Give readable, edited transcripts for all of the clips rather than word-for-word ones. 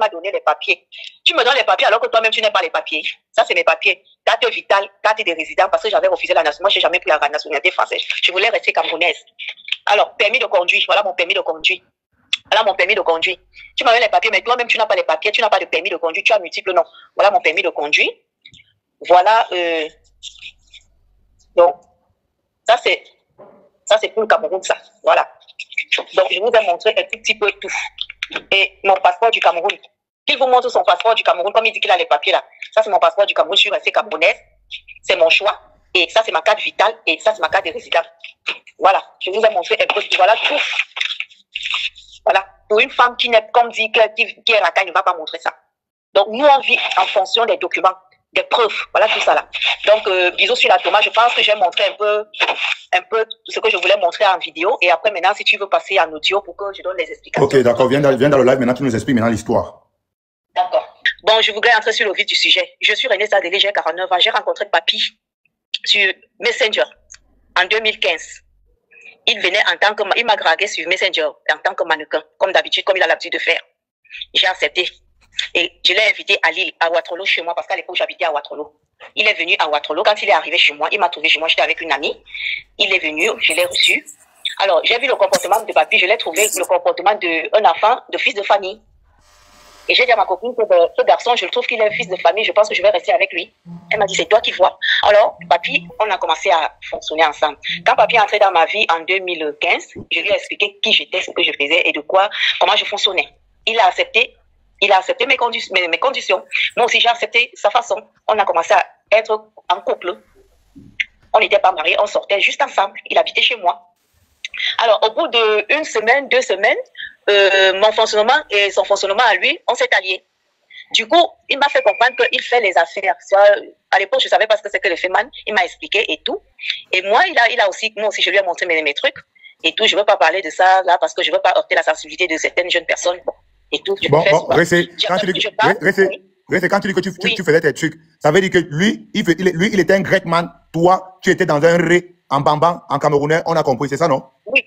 m'a donné les papiers. Tu me donnes les papiers alors que toi-même, tu n'as pas les papiers. Ça, c'est mes papiers. Carte vitale, carte de résident, parce que j'avais refusé la nationalité. Moi, je n'ai jamais pris la nationalité française. Je voulais rester camerounaise. Alors, permis de conduire. Voilà mon permis de conduire. Voilà mon permis de conduire. Tu m'avais les papiers, mais toi-même, tu n'as pas les papiers. Tu n'as pas de permis de conduire. Tu as multiples noms. Voilà mon permis de conduire. Voilà. Donc, ça, c'est pour le Cameroun, ça. Voilà. Donc, je vous ai montré un tout petit peu tout. Et mon passeport du Cameroun. Il vous montre son passeport du Cameroun, comme il dit qu'il a les papiers là. Ça, c'est mon passeport du Cameroun. Je suis restée camerounaise. C'est mon choix. Et ça, c'est ma carte vitale. Et ça, c'est ma carte de résident. Voilà. Je vous ai montré un peu. Voilà tout. Voilà. Pour une femme qui n'est, comme dit, qui est la caille, ne va pas montrer ça. Donc, nous, on vit en fonction des documents, des preuves. Voilà tout ça là. Donc, bisous sur la tomate. Je pense que j'ai montré un peu ce que je voulais montrer en vidéo. Et après, maintenant, si tu veux passer en audio pour que je donne les explications. Ok, d'accord. Viens dans le live. Maintenant, tu nous expliques maintenant l'histoire. D'accord. Bon, je voudrais entrer sur le vif du sujet. Je suis Renée Sadélé, j'ai 49 ans. J'ai rencontré Papy sur Messenger en 2015. Il m'a dragué sur Messenger en tant que mannequin, comme d'habitude, comme il a l'habitude de faire. J'ai accepté. Et je l'ai invité à Lille, à Ouattolo, chez moi, parce qu'à l'époque, j'habitais à Ouattolo. Il est venu à Ouattolo. Quand il est arrivé chez moi, il m'a trouvé chez moi, j'étais avec une amie. Il est venu, je l'ai reçu. Alors, j'ai vu le comportement de Papy, je l'ai trouvé le comportement d'un enfant, de fils de famille. Et j'ai dit à ma copine que ce garçon, je le trouve qu'il est un fils de famille, je pense que je vais rester avec lui. Elle m'a dit, c'est toi qui vois. Alors, Papy, on a commencé à fonctionner ensemble. Quand Papy est entré dans ma vie en 2015, je lui ai expliqué qui j'étais, ce que je faisais et comment je fonctionnais. Il a accepté mes conditions. Moi aussi, j'ai accepté sa façon. On a commencé à être en couple. On n'était pas mariés, on sortait juste ensemble. Il habitait chez moi. Alors, au bout d'une semaine, 2 semaines, mon fonctionnement et son fonctionnement à lui, on s'est alliés. Du coup, il m'a fait comprendre qu'il fait les affaires. À l'époque, je ne savais pas ce que c'est que le FEMAN. Il m'a expliqué et tout. Et moi, moi aussi, je lui ai montré mes trucs et tout. Je ne veux pas parler de ça là parce que je ne veux pas heurter la sensibilité de certaines jeunes personnes. Et tout. Quand tu dis que tu faisais tes trucs, ça veut dire que lui, il était un grec man. Toi, tu étais dans un ré en bambam, en camerounais. On a compris, c'est ça, non? Oui.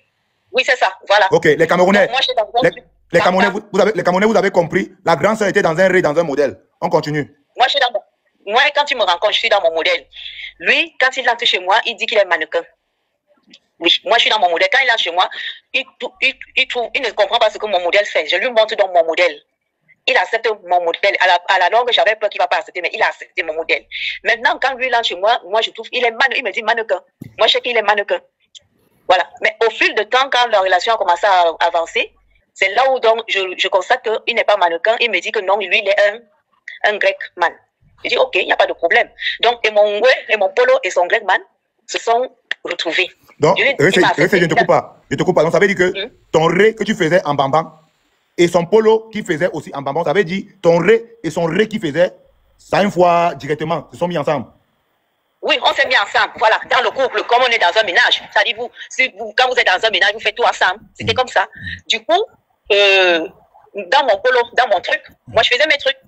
Oui, c'est ça, voilà. Ok, les Camerounais, Donc, les Camerounais, vous avez compris. La grande sœur était dans un ré, dans un modèle. On continue. Moi, quand il me rencontre, je suis dans mon modèle. Lui, quand il entre chez moi, il dit qu'il est mannequin. Oui, moi, je suis dans mon modèle. Quand il entre chez moi, il ne comprend pas ce que mon modèle fait. Je lui montre dans mon modèle. Il accepte mon modèle. À la longue, j'avais peur qu'il ne va pas accepter, mais il a accepté mon modèle. Maintenant, quand lui, il entre chez moi, moi, je trouve qu'il est mannequin. Il me dit mannequin. Moi, je sais qu'il est mannequin. Voilà. Mais au fil de temps, quand la relation a commencé à avancer, c'est là où donc je constate qu'il n'est pas mannequin. Il me dit que non, lui, il est un grec man. Je dis, ok, il n'y a pas de problème. Donc, et mon polo et son grec man se sont retrouvés. Donc, je ne te coupe pas. Je te coupe pas. Donc, ça veut dire que ton ré que tu faisais en bambam et son polo qui faisait aussi en bambam, ça veut dire ton ré et son ré qui faisait, ça une fois directement, se sont mis ensemble. Oui, on s'est mis ensemble, voilà, dans le couple, comme on est dans un ménage. C'est-à-dire, quand vous êtes dans un ménage, vous faites tout ensemble. C'était comme ça. Du coup, dans mon polo, dans mon truc, moi, je faisais mes trucs.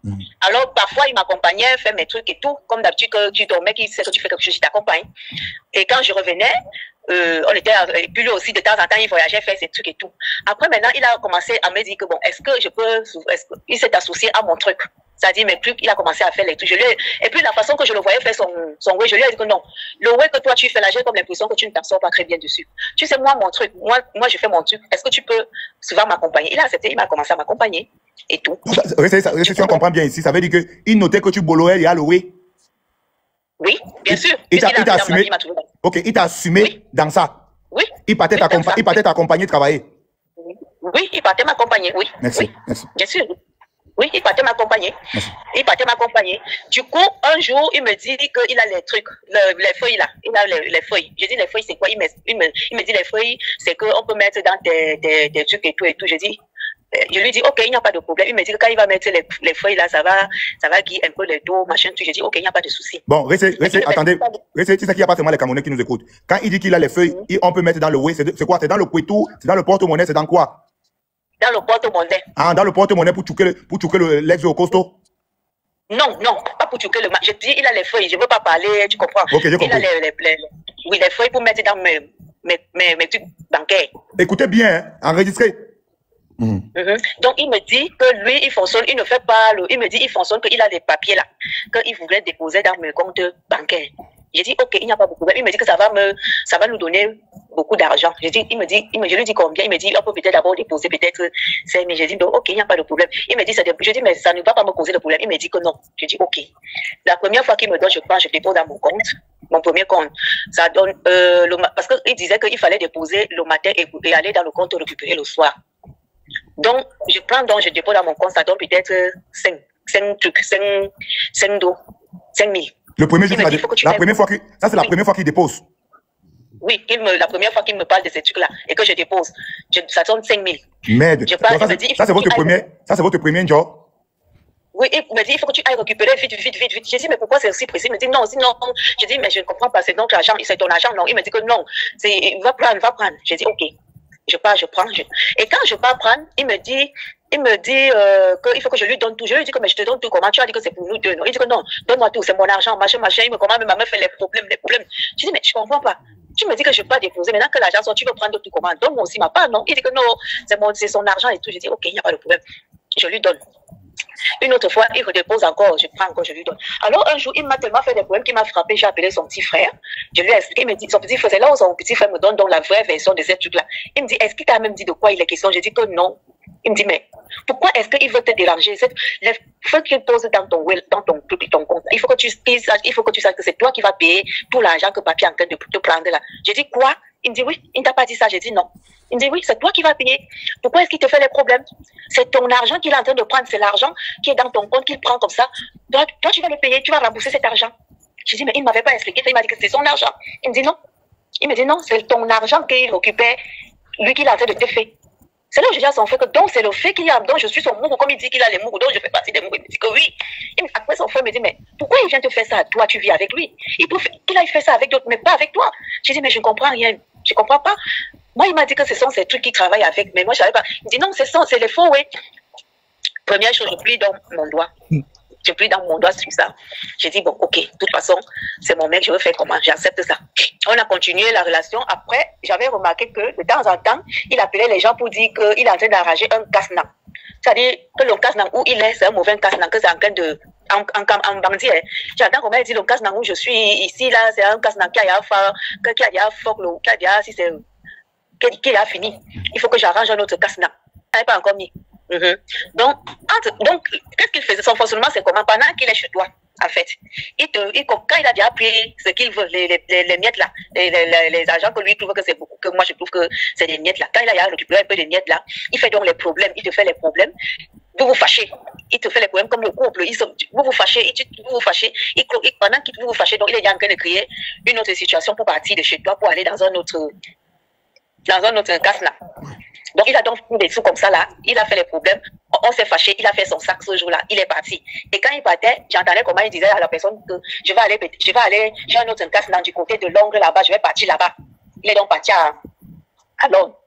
Alors, parfois, il m'accompagnait, fait mes trucs et tout. Comme d'habitude, que tu dormais, qu'il sait que tu fais quelque chose, il t'accompagne. Et quand je revenais, et puis lui aussi, de temps en temps, il voyageait, fait ses trucs et tout. Après, maintenant, il a commencé à me dire que bon, il s'est associé à mon truc. C'est-à-dire mes trucs, il a commencé à faire les trucs. Et puis la façon que je le voyais faire son way, je lui ai dit que non. Le way que toi tu fais là, j'ai comme l'impression que tu ne t'en sors pas très bien dessus. Tu sais, moi, mon truc, moi je fais mon truc. Est-ce que tu peux souvent m'accompagner? Il a accepté, il m'a commencé à m'accompagner et tout. Si on comprend bien ici, ça veut dire qu'il notait que tu boloais et à le way. Oui, bien sûr. Il t'a assumé. Ok, il t'a assumé dans ça. Oui. Il partait t'accompagner travailler. Oui, il partait m'accompagner, oui. Merci. Bien sûr. Oui, il partait m'accompagner. Du coup, un jour, il me dit qu'il a les trucs, les feuilles là. Il a les feuilles. Je dis, les feuilles, c'est quoi? Il me dit, les feuilles, c'est qu'on peut mettre dans des trucs et tout et tout. Je lui dis, ok, il n'y a pas de problème. Il me dit que quand il va mettre les feuilles là, ça va guider un peu les dos, machin, tout. Je dis, ok, il n'y a pas de souci. Bon, attendez. Tu sais qu'il n'y a pas seulement les Camerounais qui nous écoutent. Quand il dit qu'il a les feuilles, on peut mettre dans le way, c'est quoi? C'est dans le couetou, c'est dans le porte-monnaie, c'est dans quoi? Dans le porte-monnaie. Ah, dans le porte-monnaie pour choquer l'ex au costaud? Non, pas pour choquer le match. Je dis, il a les feuilles, je ne veux pas parler, tu comprends? Ok, je comprends. Il a les feuilles pour mettre dans mes trucs bancaires. Écoutez bien, hein, enregistrez. Donc, il me dit que lui, il fonctionne, il ne fait pas il me dit, il fonctionne, qu'il a des papiers là, qu'il voudrait déposer dans mes comptes bancaires. J'ai dit, ok, il n'y a pas beaucoup. Il me dit que ça va nous donner beaucoup d'argent. Je lui dis combien? Il me dit, on peut peut-être d'abord déposer peut-être 5 000. J'ai dit, donc, ok, il n'y a pas de problème. Il me dit, je dis, mais ça ne va pas me causer de problème. Il me dit que non. Je dis, ok. La première fois qu'il me donne, je prends, je dépose dans mon compte, mon premier compte. Ça donne, parce qu'il disait qu'il fallait déposer le matin et aller dans le compte récupérer le soir. Donc, je prends, donc, je dépose dans mon compte, ça donne peut-être 5 trucs, 5 000. Le premier jour, la première fois ça c'est la première fois qu'il dépose. Oui, la première fois qu'il me parle de ces trucs-là et que je dépose, ça donne 5 000. Merde. Ça c'est votre premier job. Oui, il me dit, il faut que tu ailles récupérer vite. J'ai dit, mais pourquoi c'est aussi précis? Il me dit, non, sinon, j'ai dit, mais je ne comprends pas, c'est notre argent, c'est ton argent. Non, il me dit que non, va prendre. J'ai dit, ok, je prends. Et quand je pars prendre, il me dit qu'il faut que je lui donne tout. Je lui dis que mais je te donne tout. Comment tu as dit que c'est pour nous deux? Non, il dit que non, donne-moi tout, c'est mon argent, machin. Il me commande, ma mère fait les problèmes. Je dis mais je comprends pas. Tu me dis que je peux pas déposer. Maintenant que l'argent sort, tu veux prendre tout comment? Donne-moi aussi ma part. Non, il dit que non, c'est son argent et tout. Je dis ok, il n'y a pas de problème. Je lui donne. Une autre fois, il redépose encore, je prends encore, je lui donne. Alors un jour, il m'a tellement fait des problèmes qu'il m'a frappé, j'ai appelé son petit frère. Je lui ai expliqué, il me dit, son petit frère, c'est là où son petit frère me donne donc la vraie version de ces trucs-là. Il me dit, est-ce qu'il t'a même dit de quoi il est question? Je dis que non. Il me dit, mais pourquoi est-ce qu'il veut te déranger? Les feux qu'il pose dans ton compte, il faut que tu saches que c'est toi qui vas payer tout l'argent que papi est en train de te prendre là. Je dis quoi? Il me dit oui, il ne t'a pas dit ça. J'ai dit non. Il me dit oui, c'est toi qui vas payer. Pourquoi est-ce qu'il te fait les problèmes? C'est ton argent qu'il est en train de prendre, c'est l'argent qui est dans ton compte qu'il prend comme ça. Toi, tu vas le payer, tu vas rembourser cet argent. J'ai dit mais il ne m'avait pas expliqué, il m'a dit que c'est son argent. Il me dit non. Il me dit non, c'est ton argent qu'il occupait, lui qui est en train de te faire. C'est là où je dis à son frère que donc c'est le fait qu'il y a, donc je suis son mourou, comme il dit qu'il a les mourous, donc je fais partie des mourous. Il me dit que oui. Après son frère me dit, mais pourquoi il vient te faire ça à toi, tu vis avec lui? Il peut qu'il aille faire ça avec d'autres, mais pas avec toi. Je dis, mais je ne comprends rien, je ne comprends pas. Moi, il m'a dit que ce sont ces trucs qu'il travaille avec, mais moi, je ne savais pas. Il me dit, non, c'est les faux, oui. Première chose, je plie dans mon doigt. Je plie dans mon doigt sur ça. J'ai dit, bon, ok, de toute façon, c'est mon mec, je veux faire comment? J'accepte ça. On a continué la relation. Après, j'avais remarqué que de temps en temps, il appelait les gens pour dire qu'il est en train d'arranger un casse-nan. C'est-à-dire que le casse-nan où il est, c'est un mauvais casse-nan, que c'est en train de... En bandit, j'entends comment il dit le casse-nan où je suis ici, là, c'est un casse-nan qui a fini. Il faut que j'arrange un autre casse-nan. Elle n'est pas encore mis. Donc, qu'est-ce qu'il faisait? Son fonctionnement, c'est comment? Pendant qu'il est chez toi, en fait, quand il a déjà pris ce qu'il veut, les miettes là, les agents que lui trouve que c'est beaucoup, que moi je trouve que c'est des miettes là. Quand il a récupéré un peu des miettes là, il fait donc les problèmes, il te fait les problèmes. Vous vous fâchez, il te fait les problèmes comme le couple, vous vous fâchez, pendant que vous vous fâchez, donc il est déjà en train de créer une autre situation pour partir de chez toi, pour aller dans un autre casse là. Donc, il a donc pris des sous comme ça, là. Il a fait les problèmes. On s'est fâché. Il a fait son sac ce jour-là. Il est parti. Et quand il partait, j'entendais comment il disait à la personne que je vais aller, j'ai un autre casse dans du côté de l'ongle là-bas. Je vais partir là-bas. Il est donc parti à Londres.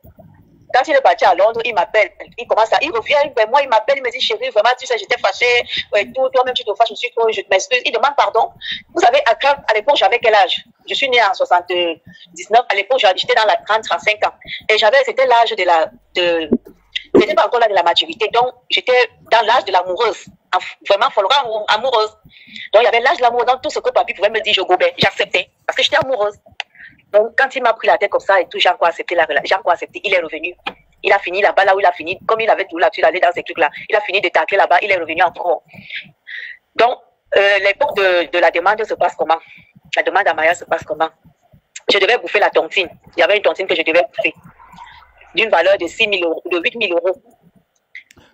Quand il est parti à Londres, il m'appelle. Il revient vers moi, il m'appelle, il me dit, chérie, vraiment, tu sais, j'étais fâchée. Toi-même, tu te fâches, je m'excuse. Il demande pardon. Vous savez, à l'époque, j'avais quel âge? Je suis née en 79. À l'époque, j'étais dans la 30-35 ans. Et c'était l'âge c'était pas encore là de la maturité. Donc, j'étais dans l'âge de l'amoureuse. Vraiment, follement amoureuse. Donc, il y avait l'âge de l'amour. Donc, tout ce que papi pouvait me dire, je gobais. J'acceptais. Parce que j'étais amoureuse. Donc, quand il m'a pris la tête comme ça et tout, j'ai encore accepté la relation. J'ai encore accepté. Il est revenu. Il a fini là-bas, là où il a fini. Comme il avait tout là-dessus, il allait dans ces trucs-là. Il a fini de tacler là-bas. Il est revenu encore. Donc, l'époque de la demande se passe comment? La demande à Maya se passe comment? Je devais bouffer la tontine. Il y avait une tontine que je devais bouffer. D'une valeur de 6 000 euros, de 8 000 euros.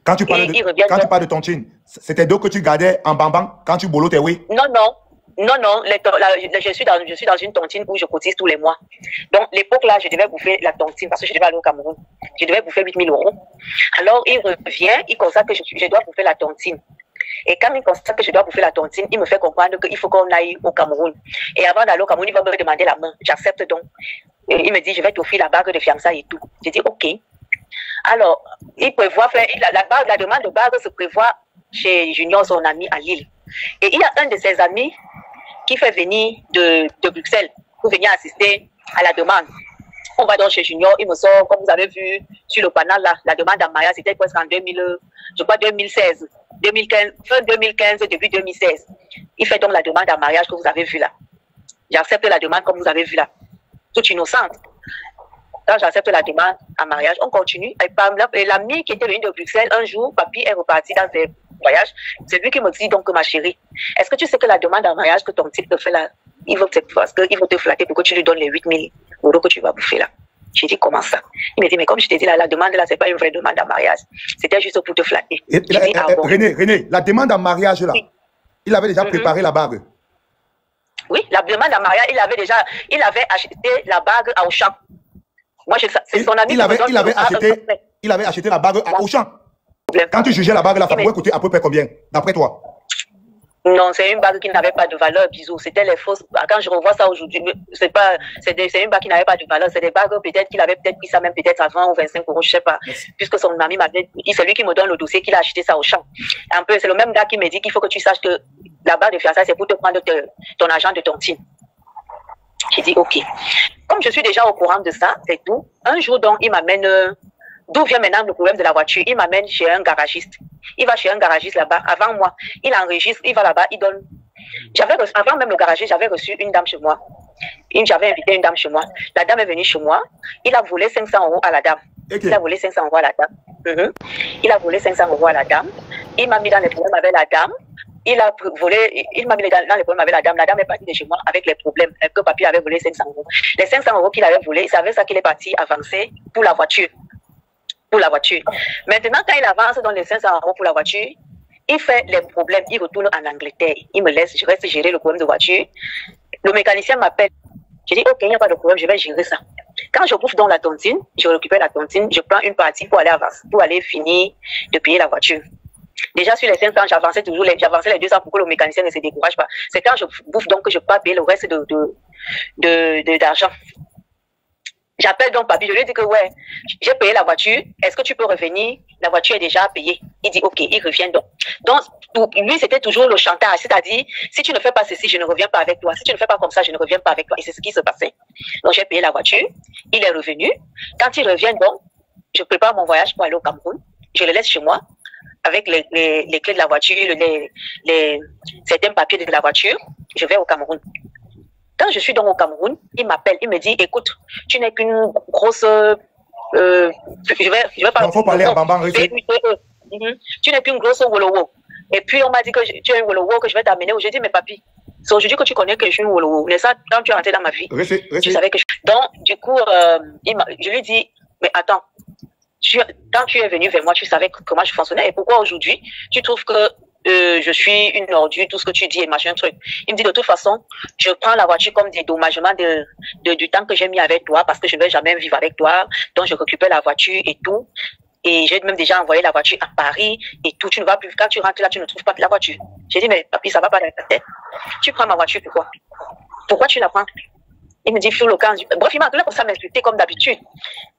Quand tu parles de tontine, c'était d'eau que tu gardais en bambam quand tu bolotais, oui? Non. Je suis dans une tontine où je cotise tous les mois. Donc, l'époque là, je devais bouffer la tontine parce que je devais aller au Cameroun. Je devais bouffer 8 000 euros. Alors, il revient, il constate que je dois bouffer la tontine. Et quand il constate que je dois bouffer la tontine, il me fait comprendre qu'il faut qu'on aille au Cameroun. Et avant d'aller au Cameroun, il va me demander la main. J'accepte donc. Et il me dit, je vais t'offrir la bague de fiançailles et tout. Je dis, ok. Alors, il prévoit faire, la demande de bague se prévoit chez Junior, son ami à Lille. Et il y a un de ses amis qui fait venir de Bruxelles pour venir assister à la demande. On va donc chez Junior, il me sort, comme vous avez vu sur le panel là, la demande en mariage, c'était presque en 2000, je crois 2016, 2015, fin 2015, début 2016. Il fait donc la demande en mariage que vous avez vu là. J'accepte la demande comme vous avez vu là. Toute innocente. Quand j'accepte la demande en mariage, on continue. Et l'ami qui était venu de Bruxelles, un jour, papy est reparti dans ses voyages. C'est lui qui me dit donc, ma chérie, est-ce que tu sais que la demande en mariage que ton type te fait là, il veut te flatter pour que tu lui donnes les 8 000 euros que tu vas bouffer là. J'ai dit, comment ça? Il me dit, mais comme je t'ai dit là, la demande là, c'est pas une vraie demande en mariage. C'était juste pour te flatter. René, la demande en mariage là, oui. Il avait déjà préparé la bague. Oui, la demande en mariage, il avait acheté la bague à Auchan. Moi, c'est son ami il avait acheté la bague à Auchan. Quand tu jugeais la bague là, ça pouvait coûter à peu près combien, d'après toi? Non, c'est une bague qui n'avait pas de valeur, bisous. C'était les fausses. Quand je revois ça aujourd'hui, c'est une bague qui n'avait pas de valeur. C'est des bagues peut-être qu'il avait peut-être pris ça même peut-être à 20 ou 25 euros, je sais pas. Merci. Puisque son ami m'avait dit, c'est lui qui me donne le dossier qu'il a acheté ça au champ. Un peu, c'est le même gars qui me dit qu'il faut que tu saches que la bague de fiançailles, c'est pour te prendre ton argent de ton team. J'ai dit, ok. Comme je suis déjà au courant de ça, c'est tout. Un jour, donc, il m'amène. D'où vient maintenant le problème de la voiture? Il m'amène chez un garagiste. Il va chez un garagiste là-bas. Avant moi, il enregistre, il va là-bas, il donne. Avant même le garagiste, j'avais reçu une dame chez moi. J'avais invité une dame chez moi. La dame est venue chez moi. Il a volé 500 euros à la dame. Okay. Il a volé 500 euros à la dame. Il a volé 500 euros à la dame. Il m'a mis dans les problèmes avec la dame. Il m'a mis dans les problèmes avec la dame. La dame est partie de chez moi avec les problèmes. Que papy avait volé 500 euros. Les 500 euros qu'il avait volés, c'est avec ça qu'il est parti avancer pour la voiture. Maintenant, quand il avance dans les 500 euros pour la voiture, il fait les problèmes, il retourne en Angleterre. Il me laisse, je reste gérer le problème de voiture. Le mécanicien m'appelle. Je dis, ok, il n'y a pas de problème, je vais gérer ça. Quand je bouffe dans la tontine, je récupère la tontine, je prends une partie pour aller finir de payer la voiture. Déjà, sur les 500, j'avançais les 200 pour que le mécanicien ne se décourage pas. C'est quand je bouffe donc que je peux payer le reste d'argent. J'appelle donc papy, je lui dis que ouais, j'ai payé la voiture, est-ce que tu peux revenir? La voiture est déjà payée. Il dit ok, il revient donc. Donc, pour lui, c'était toujours le chantage, c'est-à-dire, si tu ne fais pas ceci, je ne reviens pas avec toi. Si tu ne fais pas comme ça, je ne reviens pas avec toi. Et c'est ce qui se passait. Donc, j'ai payé la voiture, il est revenu. Quand il revient donc, je prépare mon voyage pour aller au Cameroun. Je le laisse chez moi, avec les clés de la voiture, certains papiers de la voiture. Je vais au Cameroun. Quand je suis donc au Cameroun, il m'appelle, il me dit, écoute, tu n'es qu'une grosse... je vais pas... Il faut parler à Bambang. Tu n'es qu'une grosse Wolowo. Et puis, on m'a dit que tu es une Wolowo, que je vais t'amener. J'ai dit, mais papy, c'est aujourd'hui que tu connais que je suis une Wolowo. Mais ça, quand tu es rentré dans ma vie, tu savais que je... Donc, du coup, je lui dis, mais attends, quand tu es venu vers moi, tu savais comment je fonctionnais. Et pourquoi aujourd'hui, tu trouves que je suis une ordure, tout ce que tu dis et machin truc. Il me dit de toute façon, je prends la voiture comme dédommagement du temps que j'ai mis avec toi parce que je ne vais jamais vivre avec toi. Donc je récupère la voiture et tout. Et j'ai même déjà envoyé la voiture à Paris et tout. Tu ne vas plus, quand tu rentres là, tu ne trouves pas la voiture. J'ai dit, mais papy, ça va pas dans ta tête. Tu prends ma voiture, pourquoi? Pourquoi tu la prends? Il me dit, fais le camp. Bref, il m'a donné comme ça m'insulter comme d'habitude.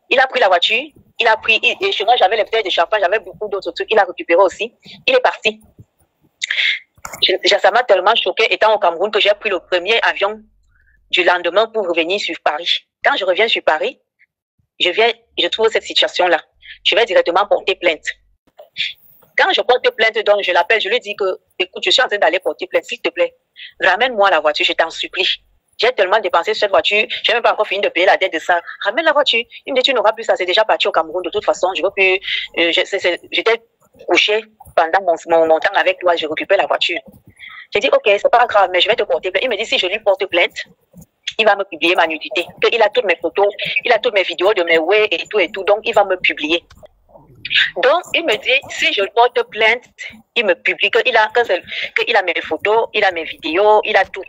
Il a pris la voiture, et chez moi, j'avais les bouteilles de champagne, j'avais beaucoup d'autres trucs. Il a récupéré aussi. Il est parti. Ça m'a tellement choqué étant au Cameroun que j'ai pris le premier avion du lendemain pour revenir sur Paris. Quand je reviens sur Paris, je trouve cette situation-là. Je vais directement porter plainte. Quand je porte plainte, donc je l'appelle, je lui dis que, écoute, je suis en train d'aller porter plainte, s'il te plaît, ramène-moi la voiture, je t'en supplie. J'ai tellement dépensé sur cette voiture, je n'ai même pas encore fini de payer la dette de ça. Ramène la voiture. Il me dit, tu n'auras plus ça, c'est déjà parti au Cameroun, de toute façon, je veux plus, j'étais couché pendant mon temps avec toi, je récupère la voiture. J'ai dit, ok, c'est pas grave, mais je vais te porter plainte. Il me dit, si je lui porte plainte, il va me publier ma nudité. Il a toutes mes photos, il a toutes mes vidéos de mes ouais et tout, donc il va me publier. Donc, il me dit, si je porte plainte, il me publie qu'il a mes photos, il a mes vidéos, il a tout.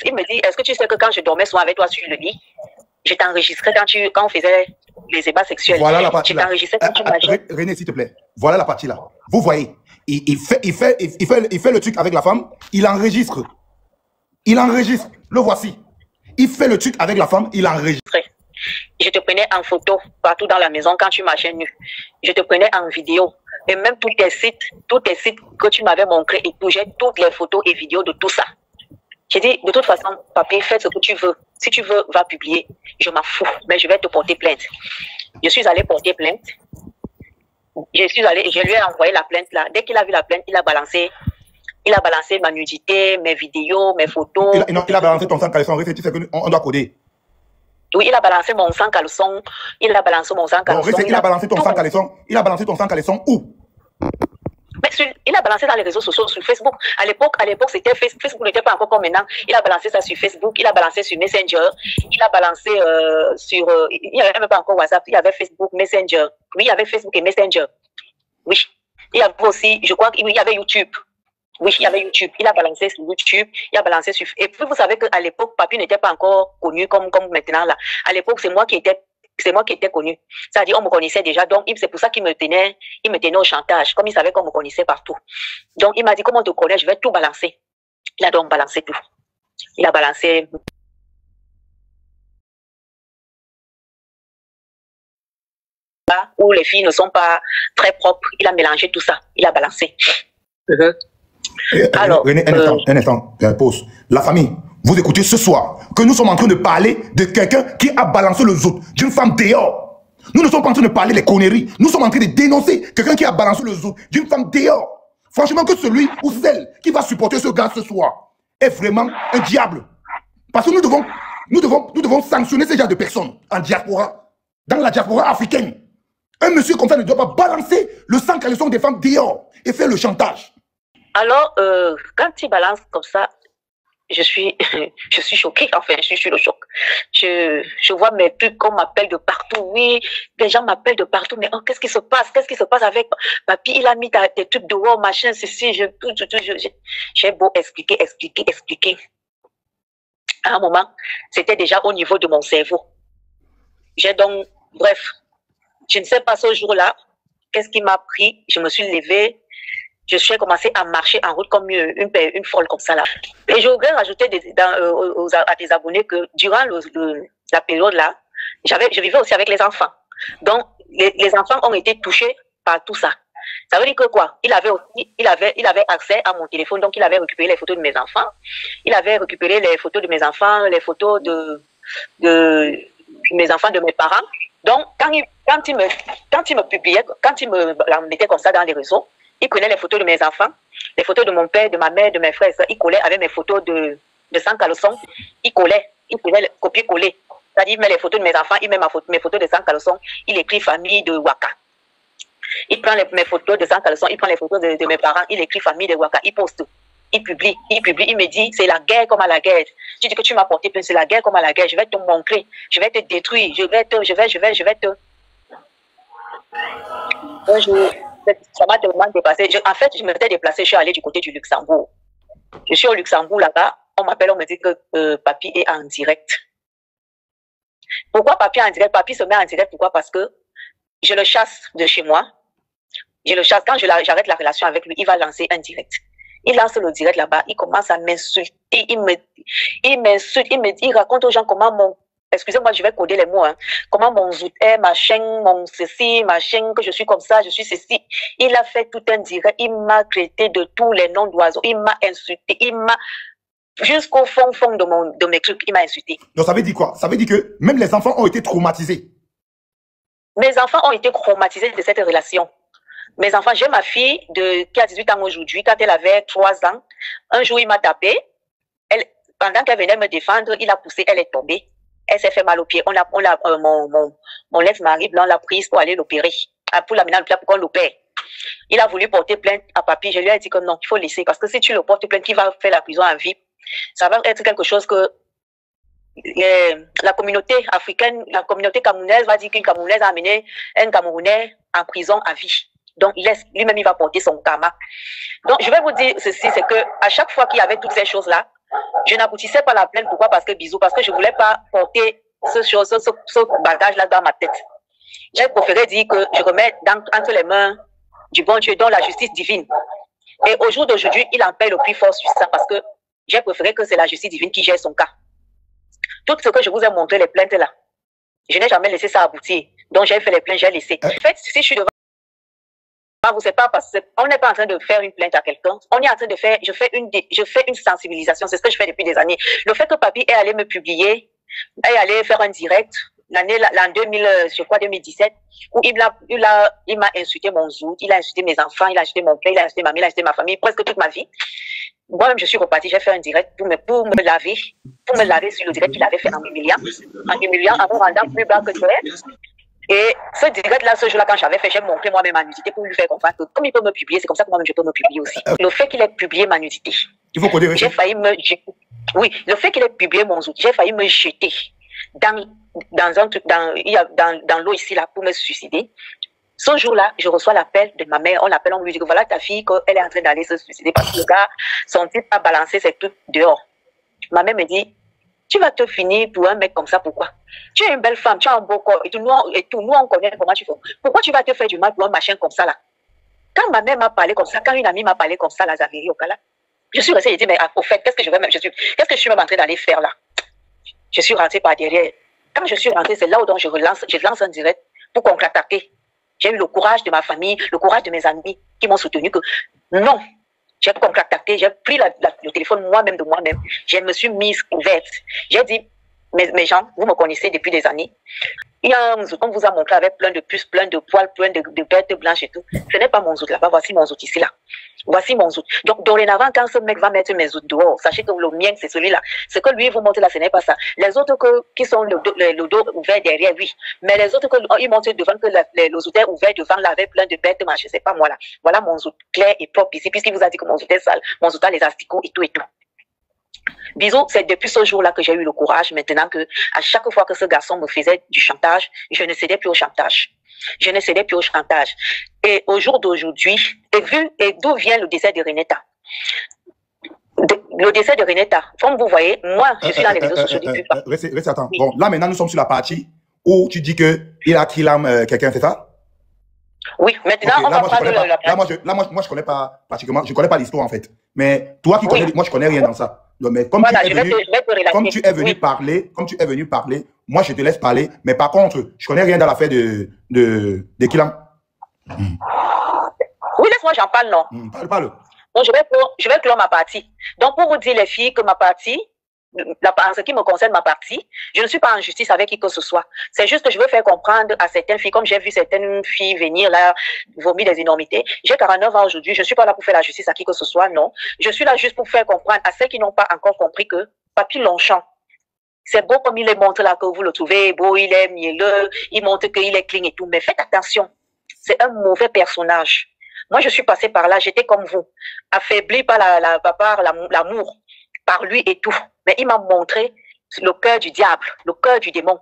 Il me dit, est-ce que tu sais que quand je dormais souvent avec toi sur le lit, je t'enregistrais quand on faisait les ébats sexuels. Voilà la partie là. René, s'il te plaît. Voilà la partie là. Vous voyez, il fait le truc avec la femme, il enregistre. Il enregistre. Le voici. Il fait le truc avec la femme, il enregistre. Je te prenais en photo partout dans la maison quand tu marchais nu. Je te prenais en vidéo. Et même tous tes sites que tu m'avais montrés et tout, j'ai toutes les photos et vidéos de tout ça. J'ai dit, de toute façon, papi, fais ce que tu veux. si tu veux, va publier. Je m'en fous, mais je vais te porter plainte. Je suis allée porter plainte. Je lui ai envoyé la plainte là. Dès qu'il a vu la plainte, il a balancé ma nudité, mes vidéos, mes photos. Il a balancé ton sang caleçon. Tu sais qu'on doit coder. Oui, il a balancé mon sang caleçon. Il a balancé mon sang caleçon. Il a balancé ton sang caleçon. Il a balancé ton sang caleçon où? Mais il a balancé dans les réseaux sociaux, sur Facebook. À l'époque, c'était Facebook n'était pas encore comme maintenant. Il a balancé ça sur Facebook, il a balancé sur Messenger, il a balancé il n'y avait même pas encore WhatsApp, il y avait Facebook, Messenger. Oui, il y avait Facebook et Messenger. Oui. Il y avait aussi, je crois qu'il y avait YouTube. Oui, il y avait YouTube. Il a balancé sur YouTube, il a balancé sur... Et puis, vous savez qu'à l'époque, Papy n'était pas encore connu comme maintenant là. À l'époque, c'est moi qui étais connu. C'est-à-dire, on me connaissait déjà. Donc, c'est pour ça qu'il me tenait au chantage. Comme il savait qu'on me connaissait partout. Donc, il m'a dit, comment on te connaît? Je vais tout balancer. Il a donc balancé tout. Il a balancé... où les filles ne sont pas très propres. Il a mélangé tout ça. Il a balancé. Alors, René, un instant, pause. La famille, vous écoutez ce soir que nous sommes en train de parler de quelqu'un qui a balancé le zout d'une femme dehors. Nous ne sommes pas en train de parler des conneries. Nous sommes en train de dénoncer quelqu'un qui a balancé le zout d'une femme dehors. Franchement, que celui ou celle qui va supporter ce gars ce soir est vraiment un diable. Parce que nous devons sanctionner ce genre de personnes en diaspora, dans la diaspora africaine. Un monsieur comme ça ne doit pas balancer le sang caleçon des femmes dehors et faire le chantage. Alors, quand il balance comme ça, je suis choquée, enfin, je suis sur le choc. Je vois mes pubs qu'on m'appelle de partout. Oui, les gens m'appellent de partout, mais oh, qu'est-ce qui se passe? Qu'est-ce qui se passe avec Papy? Il a mis des trucs dehors, machin, ceci, j'ai beau expliquer. À un moment, c'était déjà au niveau de mon cerveau. J'ai donc, bref, je ne sais pas ce jour-là, qu'est-ce qui m'a pris? Je me suis levée. Je suis commencé à marcher en route comme une folle comme ça là. Et je voudrais rajouter à tes abonnés que durant la période là, je vivais aussi avec les enfants. Donc les enfants ont été touchés par tout ça. Ça veut dire que quoi? Il avait accès à mon téléphone, donc il avait récupéré les photos de mes enfants. Il avait récupéré les photos de mes enfants, les photos de mes enfants, de mes parents. Donc quand il me publiait, quand il me mettait comme ça dans les réseaux, il prenait les photos de mes enfants, les photos de mon père, de ma mère, de mes frères. Il collait avec mes photos de sang caleçon. Il faisait copier-coller. C'est-à-dire, il met les photos de mes enfants, il met mes photos de sang caleçon. Il écrit famille de Waka. Il prend mes photos de sang caleçon, il prend les photos de mes parents, il écrit famille de Waka. Il poste. Il publie. Il me dit, c'est la guerre comme à la guerre. Tu dis que tu m'as porté plainte, c'est la guerre comme à la guerre. Je vais te montrer. Je vais te détruire. Je vais te... Ça m'a tellement dépassé. En fait, je m'étais déplacée, je suis allée du côté du Luxembourg. Je suis au Luxembourg là-bas, on me dit que Papy est en direct. Pourquoi Papy est en direct? Papy se met en direct, pourquoi? Parce que je le chasse de chez moi. Je le chasse, quand j'arrête la relation avec lui, il va lancer un direct. Il lance le direct là-bas, il commence à m'insulter, il m'insulte, il raconte aux gens comment excusez-moi, je vais coder les mots, hein. Comment mon zout est, machin, mon ceci, machin, que je suis comme ça, je suis ceci. Il a fait tout un direct, il m'a traité de tous les noms d'oiseaux, il m'a insulté, jusqu'au fond de mes trucs, il m'a insulté. Donc ça veut dire quoi? Ça veut dire que même les enfants ont été traumatisés. Mes enfants ont été traumatisés de cette relation. Mes enfants, j'ai ma fille qui a 18 ans aujourd'hui, quand elle avait 3 ans, un jour il m'a tapé, pendant qu'elle venait me défendre, il a poussé, elle est tombée. Elle s'est fait mal au pied. Mon ex-mari blanc l'a prise pour aller l'opérer. Pour l'amener à l'hôpital pour qu'on l'opère. Il a voulu porter plainte à Papy. Je lui ai dit que non, il faut laisser. Parce que si tu le portes plainte, il va faire la prison à vie. Ça va être quelque chose que la communauté africaine, la communauté camerounaise va dire qu'une Camerounaise a amené un Camerounais en prison à vie. Donc, lui-même, il va porter son karma. Donc, je vais vous dire ceci, c'est que à chaque fois qu'il y avait toutes ces choses-là, je n'aboutissais pas à la plainte. Pourquoi? Parce que je ne voulais pas porter ce bagage-là dans ma tête. J'ai préféré dire que je remets entre les mains du bon Dieu, dans la justice divine. Et au jour d'aujourd'hui, il en paie le plus fort sur ça parce que j'ai préféré que c'est la justice divine qui gère son cas. Tout ce que je vous ai montré, les plaintes là, je n'ai jamais laissé ça aboutir. Donc j'ai fait les plaintes, j'ai laissé. En fait, si je suis devant vous, c'est pas parce qu'on n'est pas en train de faire une plainte à quelqu'un. On est en train de faire, je fais une sensibilisation. C'est ce que je fais depuis des années. Le fait que Papy est allé me publier Elle est allée faire un direct l'an 2000, je crois 2017, où il m'a insulté mon zout, il a insulté mes enfants, il a insulté mon père, il a insulté ma mère, il a insulté ma famille, presque toute ma vie. Moi-même, je suis repartie, j'ai fait un direct pour me laver sur le direct qu'il avait fait en m'humiliant, en me rendant plus bas que toi. Et ce direct-là, ce jour-là, quand j'avais fait, j'ai montré moi-même ma nudité pour lui faire comprendre que comme il peut me publier, c'est comme ça que moi-même je peux me publier aussi. Le fait qu'il ait publié ma nudité, il faut j'ai failli me jeter. Oui, le fait qu'il ait publié mon zout, j'ai failli me jeter dans l'eau ici là pour me suicider. Ce jour-là, je reçois l'appel de ma mère. On l'appelle, on lui dit que voilà ta fille, qu'elle est en train d'aller se suicider parce que le gars, son type a balancé ses trucs dehors. Ma mère me dit, tu vas te finir pour un mec comme ça, pourquoi? Tu es une belle femme, tu as un beau corps et tout, nous on connaît comment tu fais. Pourquoi tu vas te faire du mal pour un machin comme ça là? Quand ma mère m'a parlé comme ça, quand une amie m'a parlé comme ça, la Zaviri au Kala, je suis restée et dit, mais au fait, qu'est-ce que je suis même en train d'aller faire là? Je suis rentrée par derrière. Quand je suis rentrée, c'est là où donc je lance un direct pour contre-attaquer. J'ai eu le courage de ma famille, le courage de mes amis qui m'ont soutenu que non, j'ai contre-attaqué, j'ai pris le téléphone moi-même de moi-même, je me suis mise ouverte. J'ai dit, mes gens, vous me connaissez depuis des années. Il y a un zout, on vous a montré avec plein de puces, plein de poils, plein de bêtes blanches et tout. Ce n'est pas mon zout là-bas, voici mon zout ici là. Voici mon zout. Donc, dorénavant, quand ce mec va mettre mes zouts dehors, sachez que le mien, c'est celui-là. Ce que lui vous montre là, ce n'est pas ça. Les autres qui sont le dos ouvert derrière, oui. Mais les autres ils montrent devant que le zout est ouvert devant là avec plein de bêtes, machin, c'est pas moi là. Voilà mon zout clair et propre ici, puisqu'il vous a dit que mon zout est sale, mon zout a les asticots et tout et tout. Bisous, c'est depuis ce jour-là que j'ai eu le courage, maintenant que à chaque fois que ce garçon me faisait du chantage, je ne cédais plus au chantage. Je ne cédais plus au chantage. Et au jour d'aujourd'hui, et d'où vient le décès de Renetta? Le décès de Renetta, comme vous voyez, moi, je suis dans les réseaux sociaux depuis pas. Reste, attends. Oui. Bon, là, maintenant, nous sommes sur la partie où tu dis qu'il a killé quelqu'un, c'est ça? Oui, maintenant, okay, on va parler de la partie. Moi, je connais pas pratiquement, je connais pas l'histoire, en fait. Mais toi qui connais, moi, je connais rien dans ça. Donc, mais comme voilà, tu es venu parler, moi, je te laisse parler. Mais par contre, je connais rien dans l'affaire de Kilam. Oui, laisse-moi, j'en parle, non. Parle. Donc, je vais clore ma partie. Donc, pour vous dire, les filles, que ma partie, en ce qui me concerne, ma partie, je ne suis pas en justice avec qui que ce soit. C'est juste que je veux faire comprendre à certaines filles, comme j'ai vu certaines filles venir là, vomir des énormités. J'ai 49 ans aujourd'hui, je ne suis pas là pour faire la justice à qui que ce soit, non. Je suis là juste pour faire comprendre à celles qui n'ont pas encore compris que Papy Longchamp, c'est beau comme il est montré là, que vous le trouvez beau, il est mielleux, il montre qu'il est clean et tout, mais faites attention, c'est un mauvais personnage. Moi, je suis passée par là, j'étais comme vous, affaiblie par l'amour, par lui et tout. Mais il m'a montré le cœur du diable, le cœur du démon.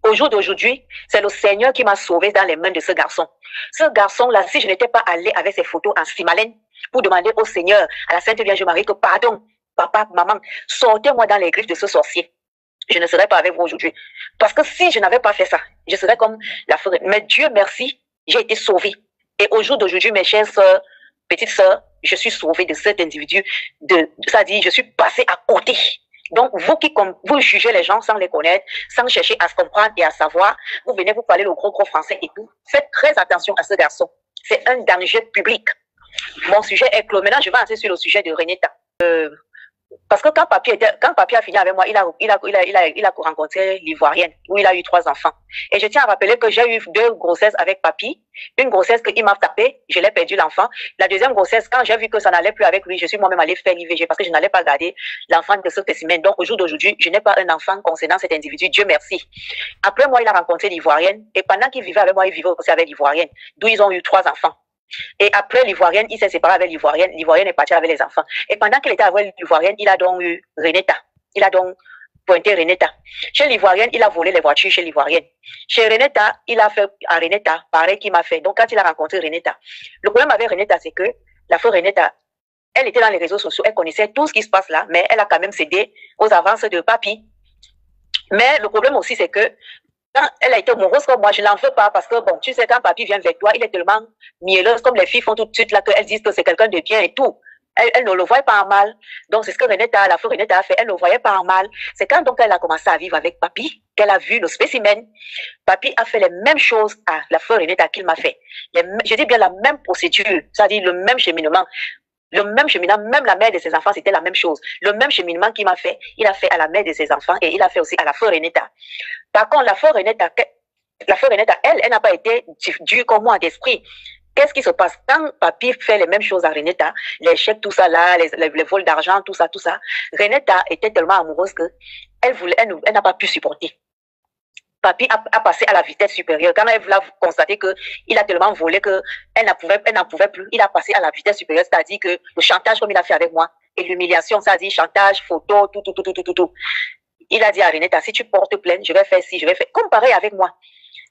Au jour d'aujourd'hui, c'est le Seigneur qui m'a sauvée dans les mains de ce garçon. Ce garçon-là, si je n'étais pas allée avec ses photos en Simalène pour demander au Seigneur, à la Sainte Vierge Marie, que pardon, papa, maman, sortez-moi dans les griffes de ce sorcier. Je ne serais pas avec vous aujourd'hui. Parce que si je n'avais pas fait ça, je serais comme la forêt. Mais Dieu merci, j'ai été sauvée. Et au jour d'aujourd'hui, mes chères sœurs, petites sœurs, je suis sauvée de cet individu. Ça dit, je suis passée à côté. Donc, vous jugez les gens sans les connaître, sans chercher à se comprendre et à savoir, vous venez vous parler le gros français et tout. Faites très attention à ce garçon. C'est un danger public. Mon sujet est clos. Maintenant, je vais entrer sur le sujet de Renetta. Parce que quand Papy a fini avec moi, il a rencontré l'Ivoirienne, où il a eu 3 enfants. Et je tiens à rappeler que j'ai eu 2 grossesses avec Papy. Une grossesse qu'il m'a tapé, je l'ai perdu l'enfant. La deuxième grossesse, quand j'ai vu que ça n'allait plus avec lui, je suis moi-même allée faire l'IVG parce que je n'allais pas garder l'enfant de ce spécimen. Donc, au jour d'aujourd'hui, je n'ai pas un enfant concernant cet individu. Dieu merci. Après moi, il a rencontré l'Ivoirienne. Et pendant qu'il vivait avec moi, il vivait aussi avec l'Ivoirienne, d'où ils ont eu 3 enfants. Et après l'Ivoirienne, il s'est séparé avec l'Ivoirienne. L'Ivoirienne est partie avec les enfants. Et pendant qu'il était avec l'Ivoirienne, il a donc eu Renetta. Il a donc pointé Renetta. Chez l'Ivoirienne, il a volé les voitures chez l'Ivoirienne. Chez Renetta, il a fait à Renetta, pareil qu'il m'a fait. Donc quand il a rencontré Renetta, le problème avec Renetta, c'est que la femme Renetta, elle était dans les réseaux sociaux, elle connaissait tout ce qui se passe là, mais elle a quand même cédé aux avances de Papy. Mais le problème aussi, c'est que quand elle a été amoureuse comme moi, je ne l'en veux pas parce que, bon, tu sais, quand Papy vient vers toi, il est tellement mielleuse, comme les filles font tout de suite là, qu'elles disent que c'est quelqu'un de bien et tout. Elle ne le voyait pas en mal. Donc, c'est ce que Renetta, la femme Renetta a fait. Elle ne le voyait pas en mal. C'est quand donc elle a commencé à vivre avec Papy qu'elle a vu le spécimen. Papy a fait les mêmes choses à la femme Renetta qu'il m'a fait. Je dis bien la même procédure, c'est-à-dire le même cheminement. Le même cheminement, même la mère de ses enfants, c'était la même chose. Le même cheminement qu'il m'a fait, il a fait à la mère de ses enfants et il a fait aussi à la feu Renetta. Par contre, la feu Renetta, elle n'a pas été dure comme moi d'esprit. Qu'est-ce qui se passe? Quand papy fait les mêmes choses à Renetta, les chèques, tout ça là, les vols d'argent, tout ça, Renetta était tellement amoureuse que elle n'a pas pu supporter. Papy a passé à la vitesse supérieure. Quand elle a constaté qu'il a tellement volé qu'elle n'en pouvait plus, il a passé à la vitesse supérieure, c'est-à-dire que le chantage comme il a fait avec moi, et l'humiliation, c'est-à-dire chantage, photo, tout. Il a dit à Renetta, si tu portes plainte, je vais faire ci, je vais faire... Comme pareil avec moi.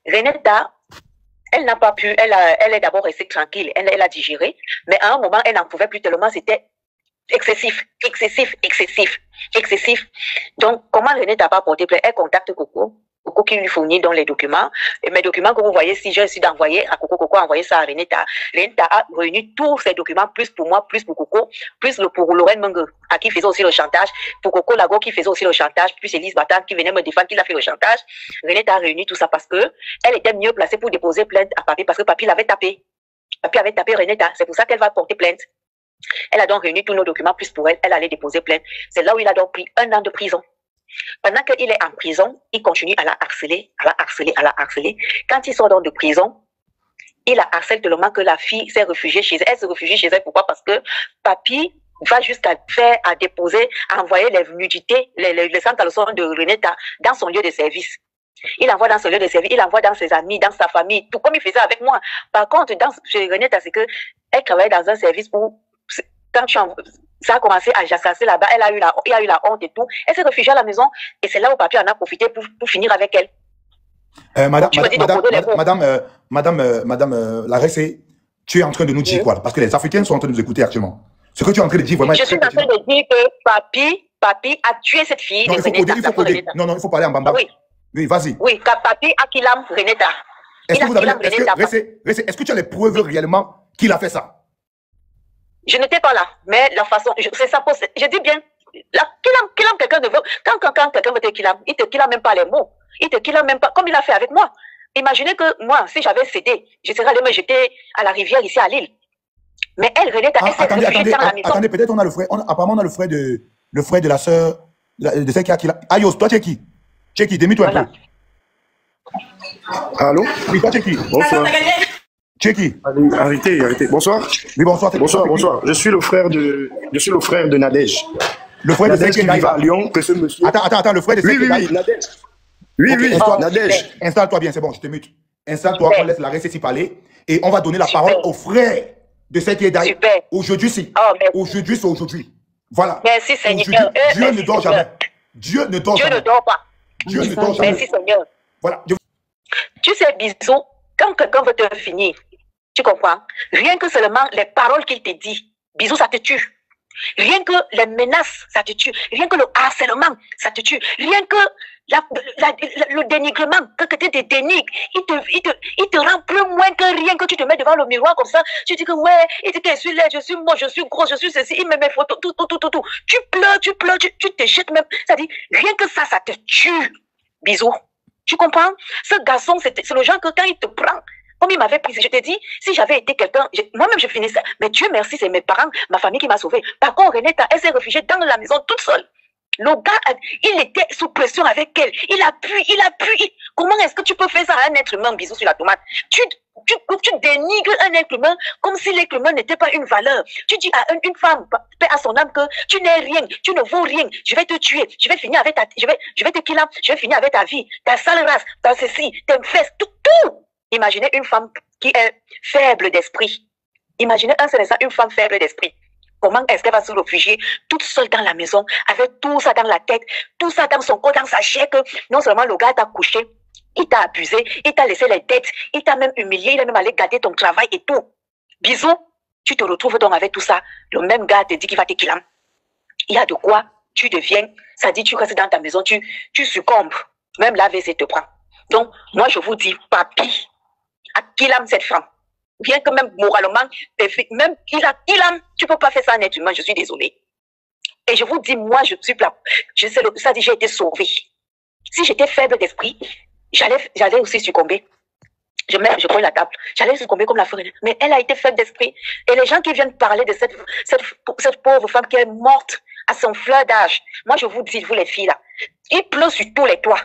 Renetta, elle n'a pas pu, elle est d'abord restée tranquille, elle a digéré, mais à un moment, elle n'en pouvait plus tellement, c'était excessif. Donc, comment Renetta n'a pas porté plainte? Elle contacte Coco. Coco qui lui fournit dans les documents. Et mes documents que vous voyez, si j'ai essayé d'envoyer à Coco, Coco a envoyé ça à Renetta. Renetta a réuni tous ces documents, plus pour moi, plus pour Coco, plus pour Lorraine Mengue, à qui faisait aussi le chantage, pour Coco Lago qui faisait aussi le chantage, plus Elise Batan qui venait me défendre, qui l'a fait le chantage. Renetta a réuni tout ça parce que elle était mieux placée pour déposer plainte à Papy parce que Papy l'avait tapé. Papy avait tapé Renetta. C'est pour ça qu'elle va porter plainte. Elle a donc réuni tous nos documents, plus pour elle, elle allait déposer plainte. C'est là où il a donc pris 1 an de prison. Pendant qu'il est en prison, il continue à la harceler. Quand il sort donc de prison, il la harcèle tellement que la fille s'est réfugiée chez elle. Elle se réfugie chez elle. Pourquoi? Parce que papy va jusqu'à déposer, à envoyer les nudités, les centres à leçon de Renetta dans son lieu de service. Il envoie dans son lieu de service, il envoie dans ses amis, dans sa famille, tout comme il faisait avec moi. Par contre, chez Renetta, c'est qu'elle travaillait dans un service où, quand ça a commencé à jassasser là-bas, il a eu la honte et tout. Elle s'est réfugiée à la maison et c'est là où papy en a profité pour finir avec elle. Madame Laressé, tu es en train de nous dire quoi? Parce que les Africains sont en train de nous écouter actuellement. Ce que tu es en train de dire vraiment... Je suis en train de dire que papy a tué cette fille. Non, il faut coder. Non, il faut parler en bamba. Oui, vas-y. Oui, car papy a killé Renetta. Est-ce que tu as les preuves réellement qu'il a fait ça? Je n'étais pas là, mais la façon, c'est ça. Je dis bien, Kilam, quelqu'un ne veut. Quand quelqu'un veut te Kilam, il te Kilam même pas les mots. Il te Kilam même pas, comme il a fait avec moi. Imaginez que moi, si j'avais cédé, je serais allé me jeter à la rivière ici à Lille. Mais elle, Renetta, elle s'est réfugiée dans la maison. Attendez, peut-être on a le frère, apparemment on a le frère de la sœur, de celle qui a Kilam. Ayos, toi tu es qui? Tu es qui? Démis-toi un peu. Allô? Oui, toi tu es qui? Bonsoir. Tu es qui? Arrêtez. Bonsoir. Oui, bonsoir. Bonsoir. Je suis le frère de Nadège. Le frère de celle qui vit à Lyon, que ce monsieur. Attends, le frère de celle qui Oui, Nadège. Oui, Nadège. Installe-toi bien, c'est bon, je te mute. Installe-toi, on laisse la récit parler et on va donner la parole au frère de celle qui est d'ailleurs. Aujourd'hui, Aujourd'hui, c'est aujourd'hui. Voilà. Merci, Seigneur. Dieu ne dort jamais. Dieu ne dort pas. Dieu ne dort jamais. Merci, Seigneur. Voilà. Tu sais, Bisou, quand quelqu'un veut te finir, tu comprends? Rien que seulement les paroles qu'il te dit, Bisou, ça te tue. Rien que les menaces, ça te tue. Rien que le harcèlement, ça te tue. Rien que le dénigrement, que tu te dénigres, il te rend plus moins que rien que tu te mets devant le miroir comme ça. Tu dis que ouais, il dit que je suis laid, je suis moche, je suis gros, je suis ceci, il met mes photos, tout. Tu pleures, tu te jettes même. Ça dit, rien que ça te tue. Bisous. Tu comprends? Ce garçon, c'est le genre que quand il te prend, comme il m'avait pris, je te dis, si j'avais été quelqu'un, moi-même je finissais, mais Dieu merci, c'est mes parents, ma famille qui m'a sauvé. Par contre, Renetta, elle s'est réfugiée dans la maison toute seule. Le gars, il était sous pression avec elle. Il a pu. Comment est-ce que tu peux faire ça à un être humain, bisou sur la tomate? Tu dénigres un être humain comme si l'être humain n'était pas une valeur. Tu dis à une femme, paix à son âme, que tu n'es rien, tu ne vaux rien, je vais te tuer, je vais finir avec je vais te killer, je vais finir avec ta vie, ta sale race, ta ceci, tes fesses, tout. Imaginez une femme qui est faible d'esprit. Imaginez un seul instant, une femme faible d'esprit. Comment est-ce qu'elle va se réfugier toute seule dans la maison, avec tout ça dans la tête, tout ça dans son corps, dans sa chair, que non seulement le gars t'a couché, il t'a abusé, il t'a laissé les dettes, il t'a même humilié, il a même allé garder ton travail et tout. Bisous, tu te retrouves donc avec tout ça. Le même gars te dit qu'il va te killer. Il y a de quoi, tu deviens, ça dit tu restes dans ta maison, tu succombes. Même la VC te prend. Donc, moi je vous dis, papy, à killam cette femme. Bien que même moralement, même tu ne peux pas faire ça à un être humain, je suis désolée. Et je vous dis, moi, je suis là. Ça dit, j'ai été sauvée. Si j'étais faible d'esprit, j'allais aussi succomber. je prends la table. J'allais succomber comme la forêt. Mais elle a été faite d'esprit. Et les gens qui viennent parler de cette pauvre femme qui est morte à son fleur d'âge, moi je vous dis, vous les filles là, il pleut sur tous les toits.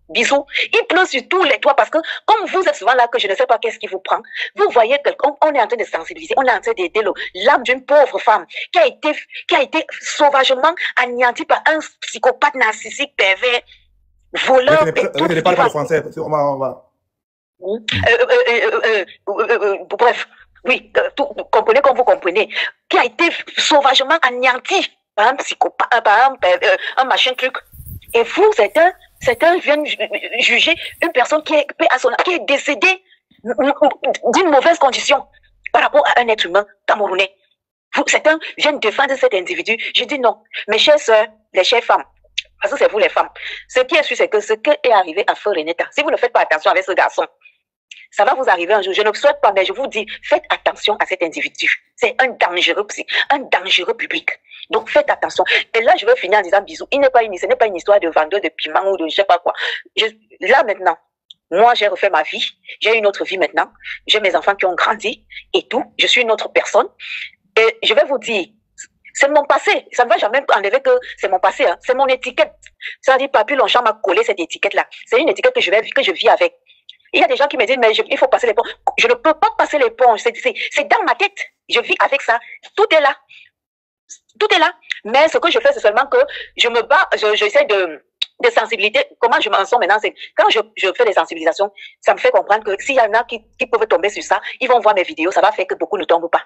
Bisous. Il pleut sur tous les toits parce que comme vous êtes souvent là que je ne sais pas qu'est-ce qui vous prend, vous voyez qu'on on est en train de sensibiliser, on est en train d'aider l'âme d'une pauvre femme qui a été sauvagement anéantie par un psychopathe narcissique pervers, voleur. Je ne parle pas le français. On va. Bref, oui, vous comprenez comme vous comprenez, qui a été sauvagement anéanti par un psychopathe, par un machin truc. Et vous, certains viennent juger une personne qui est décédée d'une mauvaise condition par rapport à un être humain camerounais. Certains viennent défendre cet individu. Je dis non. Mes chères sœurs, les chères femmes, parce que c'est vous les femmes, ce qui est sûr, c'est que ce qui est arrivé à Feu Renetta, si vous ne faites pas attention avec ce garçon, ça va vous arriver un jour. Je ne le souhaite pas, mais je vous dis, faites attention à cet individu. C'est un dangereux public. Donc, faites attention. Et là, je veux finir en disant, bisous. Ce n'est pas une histoire de vendeur de piment ou de je sais pas quoi. Là, maintenant, moi, j'ai refait ma vie. J'ai une autre vie maintenant. J'ai mes enfants qui ont grandi et tout. Je suis une autre personne. Et je vais vous dire, c'est mon passé. Ça ne va jamais enlever que c'est mon passé. Hein. C'est mon étiquette. Ça dit, Papy Longchamp m'a collé cette étiquette-là. C'est une étiquette que je vis avec. Il y a des gens qui me disent, mais il faut passer les ponts. Je ne peux pas passer les ponts. C'est dans ma tête. Je vis avec ça. Tout est là. Tout est là. Mais ce que je fais, c'est seulement que je me bats, j'essaie de sensibilité. Comment je m'en sors maintenant, c'est quand je fais des sensibilisations, ça me fait comprendre que s'il y en a qui peuvent tomber sur ça, ils vont voir mes vidéos, ça va faire que beaucoup ne tombent pas.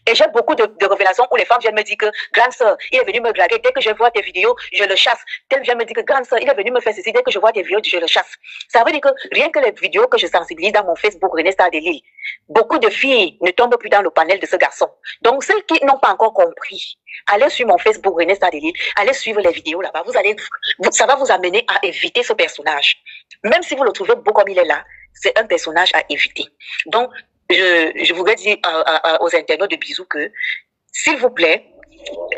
Et j'ai beaucoup de révélations où les femmes viennent me dire que grande sœur, il est venu me draguer. Dès que je vois tes vidéos, je le chasse. Telle vient me dire que grande sœur, il est venu me faire ceci. Dès que je vois tes vidéos, je le chasse. Ça veut dire que rien que les vidéos que je sensibilise dans mon Facebook René Star de Lille, beaucoup de filles ne tombent plus dans le panel de ce garçon. Donc celles qui n'ont pas encore compris, allez sur mon Facebook René Star de Lille, allez suivre les vidéos là-bas. Ça va vous amener à éviter ce personnage. Même si vous le trouvez beau comme il est là, c'est un personnage à éviter. Donc, je voudrais dire aux internautes de Bisous que, s'il vous plaît,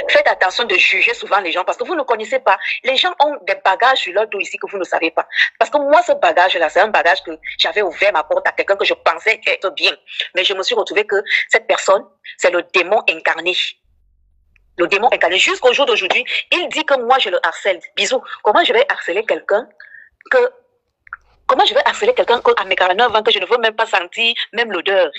faites attention de juger souvent les gens parce que vous ne connaissez pas. Les gens ont des bagages sur leur dos ici que vous ne savez pas. Parce que moi, ce bagage-là, c'est un bagage que j'avais ouvert ma porte à quelqu'un que je pensais être bien. Mais je me suis retrouvée que cette personne, c'est le démon incarné. Le démon incarné. Jusqu'au jour d'aujourd'hui, il dit que moi, je le harcèle. Bisous. Comment je vais harceler quelqu'un Comment je vais harceler quelqu'un à mes 49 ans que je ne veux même pas sentir même l'odeur?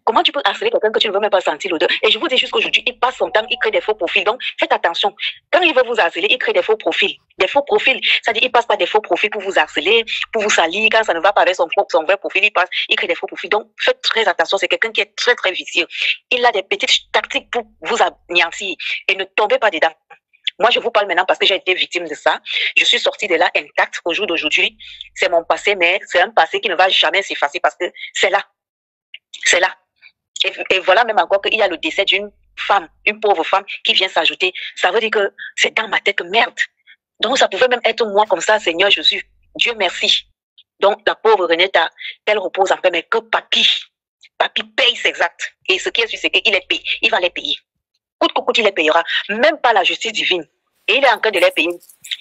Comment tu peux harceler quelqu'un que tu ne veux même pas sentir l'odeur? Et je vous dis jusqu'aujourd'hui, il passe son temps, il crée des faux profils. Donc, faites attention. Quand il veut vous harceler, il crée des faux profils. Des faux profils. C'est-à-dire, il passe pas des faux profils pour vous harceler, pour vous salir. Quand ça ne va pas avec son vrai profil, il crée des faux profils. Donc, faites très attention. C'est quelqu'un qui est très, très vicieux. Il a des petites tactiques pour vous anéantir. Et ne tombez pas dedans. Moi, je vous parle maintenant parce que j'ai été victime de ça. Je suis sortie de là intacte au jour d'aujourd'hui. C'est mon passé, mais c'est un passé qui ne va jamais s'effacer parce que c'est là. C'est là. Et voilà même encore qu'il y a le décès d'une femme, une pauvre femme qui vient s'ajouter. Ça veut dire que c'est dans ma tête, merde. Donc, ça pouvait même être moi comme ça, Seigneur Jésus. Dieu merci. Donc, la pauvre Renetta, elle repose en paix, mais que Papy paye ses actes. Et ce qui est sûr, c'est qu'il est payé. Il va les payer. Coûte que coûte, il les payera. Même pas la justice divine. Et il est en train de les payer.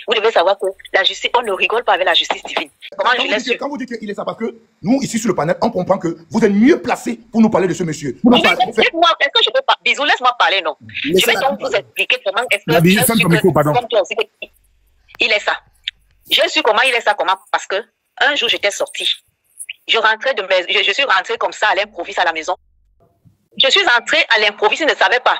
Vous devez savoir que la justice, on ne rigole pas avec la justice divine. Quand vous dites qu'il est ça, parce que nous, ici sur le panel, on comprend que vous êtes mieux placé pour nous parler de ce monsieur. Est-ce que je peux pas? Bisous, laisse-moi parler, non. Je vais donc vous expliquer comment est-ce que il est ça. Je suis comment il est ça, comment? Parce que un jour, j'étais sortie. Je suis rentrée comme ça à l'improviste à la maison. Je suis entrée à l'improviste, il ne savait pas.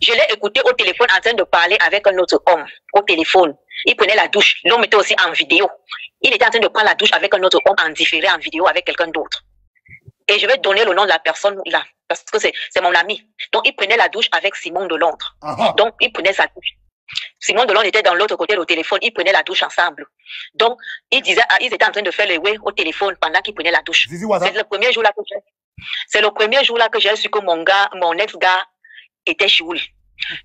Je l'ai écouté au téléphone en train de parler avec un autre homme au téléphone. Il prenait la douche. L'homme était aussi en vidéo. Il était en train de prendre la douche avec un autre homme en différé en vidéo avec quelqu'un d'autre. Et je vais donner le nom de la personne là parce que c'est mon ami. Donc il prenait la douche avec Simon de Londres. Donc il prenait sa douche. Simon de Londres était dans l'autre côté du téléphone. Ils prenaient la douche ensemble. Donc ils étaient en train de faire le way au téléphone pendant qu'ils prenaient la douche. C'est le premier jour là que j'ai su que mon ex-gars était chez lui.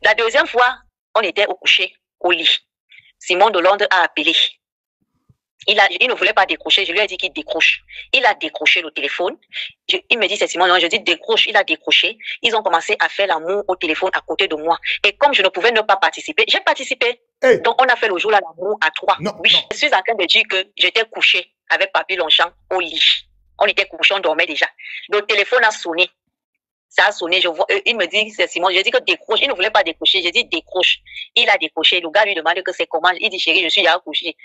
La deuxième fois, on était au coucher, au lit. Simon de Londres a appelé. Il ne voulait pas décrocher. Je lui ai dit qu'il décroche. Il a décroché le téléphone. Il me dit, c'est Simon. Je dis, décroche. Il a décroché. Ils ont commencé à faire l'amour au téléphone à côté de moi. Et comme je ne pouvais ne pas participer, j'ai participé. Hey. Donc, on a fait le jour là l'amour à 3. Oui. Je suis en train de dire que j'étais couché avec Papy Longchamp au lit. On était couchés, on dormait déjà. Le téléphone a sonné. Ça a sonné, je vois, il me dit, c'est Simon, je dis que décroche. Il ne voulait pas décrocher, j'ai dit décroche. Il a décroché, le gars lui demande que c'est comment. Il dit chérie, je suis déjà couché.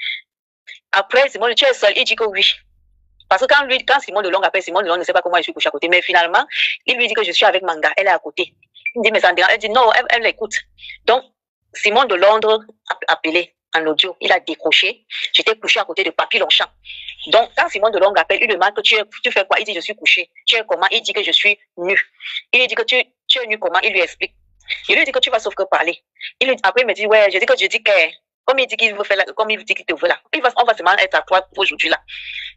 Après, Simon, tu es seul, il dit que oui. Parce que quand Simon Delonge appelle, Simon Delonge ne sait pas comment je suis couché à côté. Mais finalement, il lui dit que je suis avec Manga, elle est à côté. Il dit, mais ça me dérange. Elle dit non, elle écoute. Donc, Simon de Londres a appelé en audio, il a décroché. J'étais couché à côté de Papy Longchamp. Donc, quand Simon de Londres appelle, il demande que tu fais quoi? Il dit, je suis couché. Tu es comment? Il dit que je suis nu. Il lui dit que tu es nu comment? Il lui explique. Il lui dit que tu vas sauf que parler. Après, il me dit, ouais, je dis que, comme il dit qu'il veut faire là, comme il dit qu'il te veut là, on va seulement être à toi aujourd'hui là.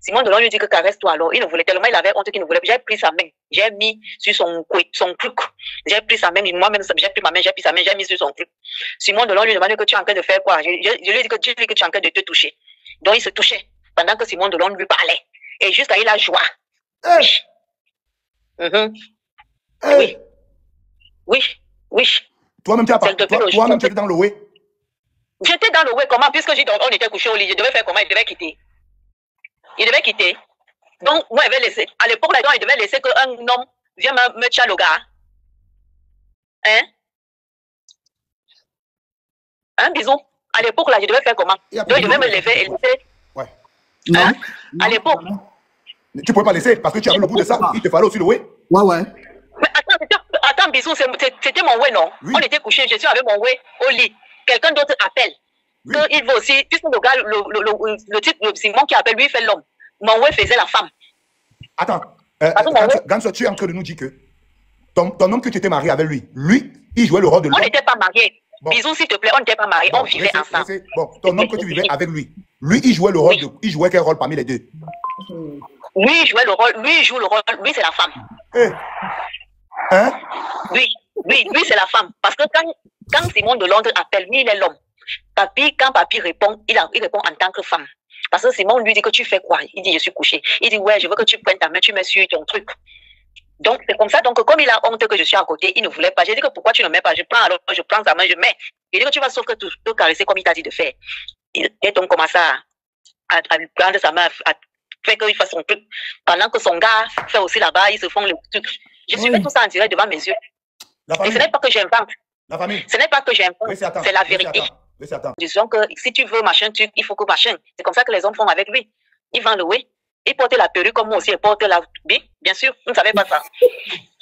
Simon Delon lui dit que caresse-toi alors. Il ne voulait tellement, il avait honte qu'il ne voulait plus. J'ai pris sa main, j'ai mis sur son truc. J'ai pris sa main, moi-même, j'ai pris ma main, j'ai pris sa main, j'ai mis sur son truc. Simon Delon lui demande que tu es en train de faire quoi? Je lui dis que tu es en train de te toucher. Donc il se touchait pendant que Simon Delon lui parlait. Et jusqu'à il a joie. Oui. Oui. Toi-même, tu étais dans le way. J'étais dans le way, comment? Puisque on était couché au lit, je devais faire comment? Il devait quitter. Donc, moi, il devait laisser. À l'époque, là, il devait laisser qu'un homme vienne me tchar le gars. Hein? Un bisou. À l'époque, là, je devais faire comment? Donc, il devait me lever et laisser. Ouais. Hein? À l'époque. Tu ne pouvais pas laisser parce que tu avais le goût de ça. Il te fallait aussi le way. Ouais. Mais attends, bisou, c'était mon way, non? Oui. On était couchés, je suis avec mon way au lit. Quelqu'un d'autre appelle. Oui. Il veut aussi, puisque le gars, le type, Simon qui appelle, lui, il fait l'homme. Mon way faisait la femme. Attends, Ganso, tu es en train de nous dire que ton homme que tu étais marié avec lui, il jouait le rôle de l'homme. On n'était pas mariés. Bon. Bisous, s'il te plaît, on n'était pas mariés, on vivait ensemble. Bon, ton homme que tu vivais avec lui, il jouait le rôle il jouait quel rôle parmi les deux? Lui, il jouait le rôle, lui, c'est la femme. Hein? Oui, lui, c'est la femme. Parce que quand Simon de Londres appelle, lui, il est l'homme. Quand Papy répond, il répond en tant que femme. Parce que Simon lui dit que tu fais quoi? Il dit, je suis couché. Il dit, ouais, je veux que tu prennes ta main, tu mets sur ton truc. Donc, c'est comme ça. Donc, comme il a honte que je suis à côté, il ne voulait pas. J'ai dit que pourquoi tu ne mets pas? Je prends sa main, je mets. Il dit que tu vas sauf que te caresser comme il t'a dit de faire. Et donc, commence à lui prendre sa main, à faire qu'il fasse son truc. Pendant que son gars fait aussi là-bas, ils se font le truc. Je suis fait tout ça en direct devant mes yeux. Et ce n'est pas que j'invente. Ce n'est pas que j'invente, c'est la vérité. Disons que si tu veux machin, il faut que machin. C'est comme ça que les hommes font avec lui. Ils vendent le way. Ils portent la perruque comme moi aussi. Ils portent la... Bien sûr, vous ne savez pas ça.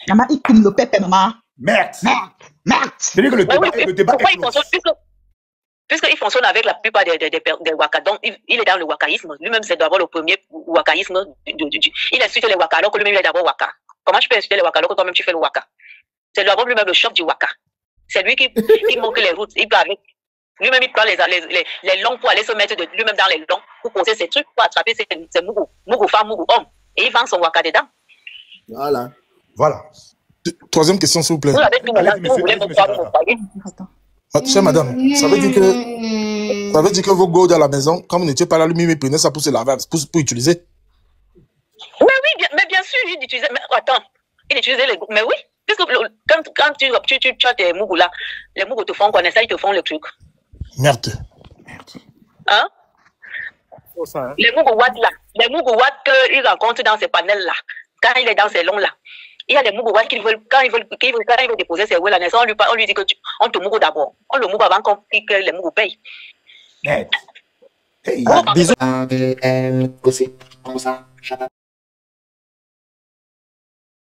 Maman, il tourne le pépé, maman. Merde. C'est-à-dire que le débat puisqu'il fonctionne avec la plupart des Waka. Donc, il est dans le wakaïsme. Lui-même, c'est d'abord le premier wakaïsme. Il insulte les Waka alors que lui-même, il est d'abord Waka. Comment tu peux insulter les Waka alors que toi-même, tu fais le Waka? C'est d'abord lui-même le chef du Waka. C'est lui qui manque les routes. Il peut avec. Lui-même, il prend les longs pour aller se mettre lui-même dans les longs pour poser ses trucs, pour attraper ses mougou femme, mougou homme. Et il vend son Waka dedans. Voilà. Troisième question, s'il vous plaît. Vous avez tout maintenant, vous voulez me croire, vous croyez? Chère madame, ça veut dire que vos gourdes à la maison, quand vous n'étiez pas là, lui-même, il prenait ça pour se laver, pour utiliser. Mais bien sûr, il utilisait. Mais attends, il utilisait les. Mais oui, puisque quand tu as tes mougous là, les mougous te font connaître ça, ils te font le truc. Merde. Hein? Les mougous watts là, qu'il rencontre dans ces panels là, quand il est dans ces longs là, il y a des mougous watts qui veulent, quand il veut déposer ses ouïes là, on lui dit que on te mougou d'abord. On le mougou avant que les mougous payent. Merde. Bisous.